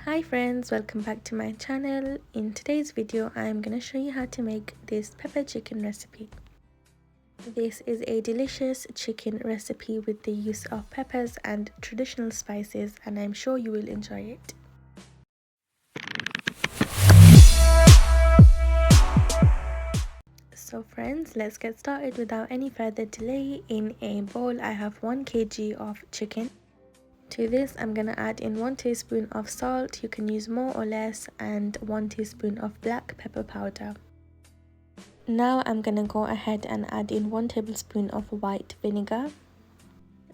Hi friends, welcome back to my channel. In today's video I'm going to show you how to make this pepper chicken recipe. This is a delicious chicken recipe with the use of peppers and traditional spices, and I'm sure you will enjoy it. So friends, let's get started without any further delay. In a bowl I have 1 kg of chicken. To this I'm going to add in 1 teaspoon of salt, you can use more or less, and 1 teaspoon of black pepper powder. Now I'm going to go ahead and add in 1 tablespoon of white vinegar.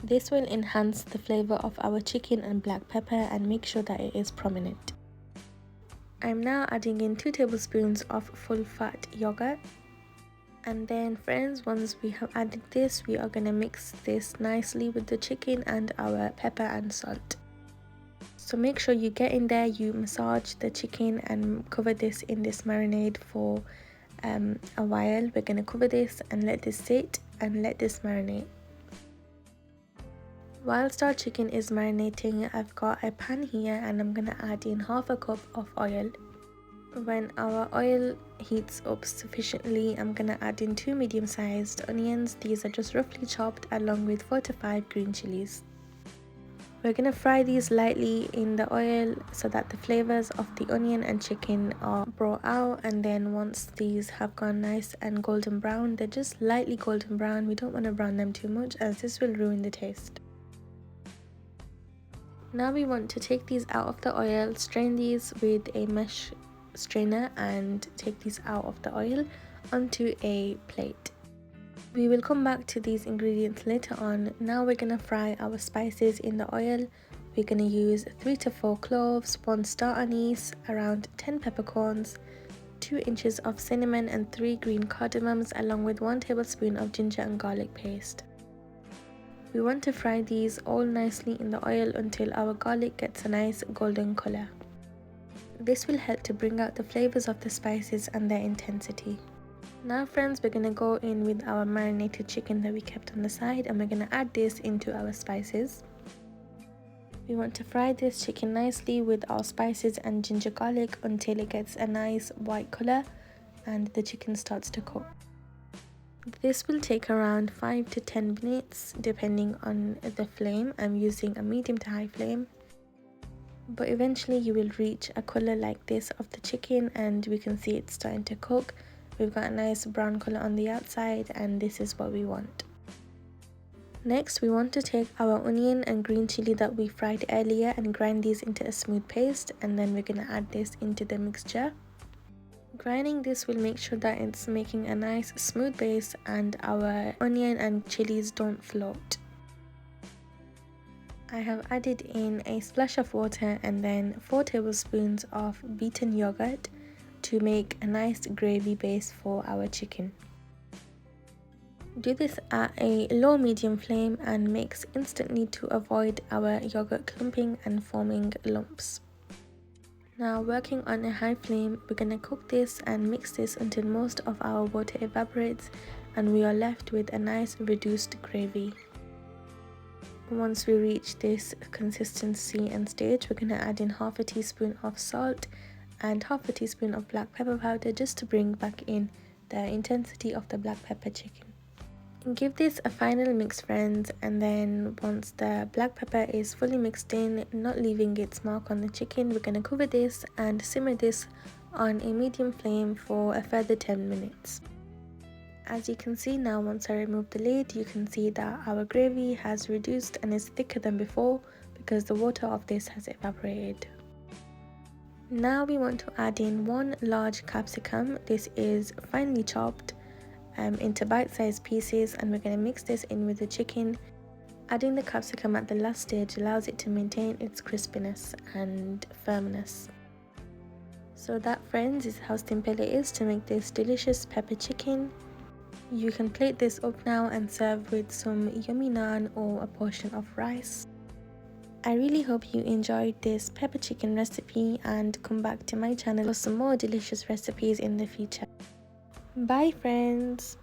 This will enhance the flavor of our chicken and black pepper and make sure that it is prominent. I'm now adding in 2 tablespoons of full fat yogurt. And then friends, once we have added this, we are going to mix this nicely with the chicken and our pepper and salt. So make sure you get in there, you massage the chicken and cover this in this marinade for a while. We're going to cover this and let this sit and let this marinate. Whilst our chicken is marinating, I've got a pan here and I'm going to add in half a cup of oil. When our oil heats up sufficiently, I'm going to add in 2 medium-sized onions. These are just roughly chopped, along with 4 to 5 green chilies. We're going to fry these lightly in the oil so that the flavors of the onion and chicken are brought out, and then once these have gone nice and golden brown, they're just lightly golden brown, we don't want to brown them too much as this will ruin the taste. Now we want to take these out of the oil, strain these with a mesh strainer and take these out of the oil onto a plate. We will come back to these ingredients later on. Now we're going to fry our spices in the oil. We're going to use 3 to 4 cloves, 1 star anise, around 10 peppercorns, 2 inches of cinnamon and 3 green cardamoms, along with 1 tablespoon of ginger and garlic paste. We want to fry these all nicely in the oil until our garlic gets a nice golden color. This will help to bring out the flavors of the spices and their intensity. Now friends, we're going to go in with our marinated chicken that we kept on the side, and we're going to add this into our spices. We want to fry this chicken nicely with our spices and ginger garlic until it gets a nice white color and the chicken starts to cook. This will take around 5 to 10 minutes depending on the flame. I'm using a medium to high flame. But eventually you will reach a color like this of the chicken, and we can see it's starting to cook. We've got a nice brown color on the outside, and this is what we want. Next, we want to take our onion and green chili that we fried earlier and grind these into a smooth paste, and then we're going to add this into the mixture. Grinding this will make sure that it's making a nice smooth base and our onion and chilies don't float. I have added in a splash of water and then 4 tablespoons of beaten yogurt to make a nice gravy base for our chicken. Do this at a low medium flame and mix instantly to avoid our yogurt clumping and forming lumps. Now working on a high flame, we're going to cook this and mix this until most of our water evaporates and we are left with a nice reduced gravy. Once we reach this consistency and stage, we're going to add in half a teaspoon of salt and half a teaspoon of black pepper powder just to bring back in the intensity of the black pepper chicken. Give this a final mix friends, and then once the black pepper is fully mixed in, not leaving its mark on the chicken, we're going to cover this and simmer this on a medium flame for a further 10 minutes. As you can see now, once I remove the lid, you can see that our gravy has reduced and is thicker than before because the water of this has evaporated. Now we want to add in 1 large capsicum. This is finely chopped into bite-sized pieces, and we're going to mix this in with the chicken. Adding the capsicum at the last stage allows it to maintain its crispiness and firmness. So that friends is how simple it is to make this delicious pepper chicken. You can plate this up now and serve with some yummy naan or a portion of rice. I really hope you enjoyed this pepper chicken recipe and come back to my channel for some more delicious recipes in the future. Bye friends!